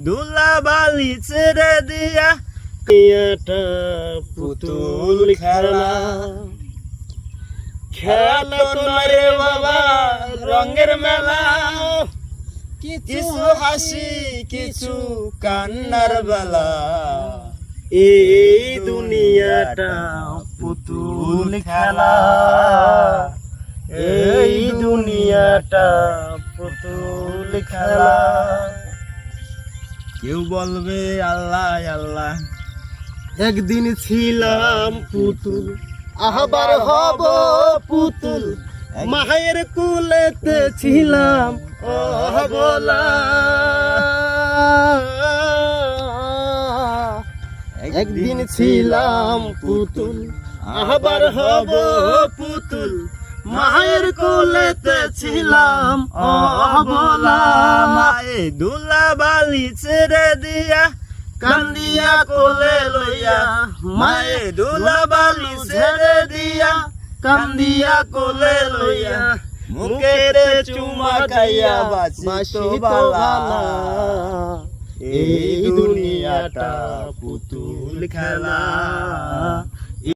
দুলা বালি ছেড়ে দিয়া দুনিয়াটা পুতুল খেলা। খেলা তো নয় রে বাবা রঙের মেলা, কিছু হাসি কিছু কান্নার বেলা। এই দুনিয়াটা পুতুল খেলা, এই দুনিয়াটা পুতুল খেলা। কেউ বলবে আল্লাহ আল্লাহ, একদিন ছিলাম পুতুল আবার হব পুতুল, মায়ের কুলেতে ছিলাম অবলা। একদিন ছিলাম পুতুল আবার হব পুতুল, মায়ের কোলেতে ছিলাম অবলা। মায়ে দুলা বালি ছেড়ে দিয়া কান্দিয়া কোলে লইয়া, মায়ে দুলা বালি ছেড়ে দিয়া কান্দিয়া কোলে লইয়া, মুখেতে চুমা খাইয়া বাঁচি তো ভালা। এই দুনিয়াটা পুতুল খেলা।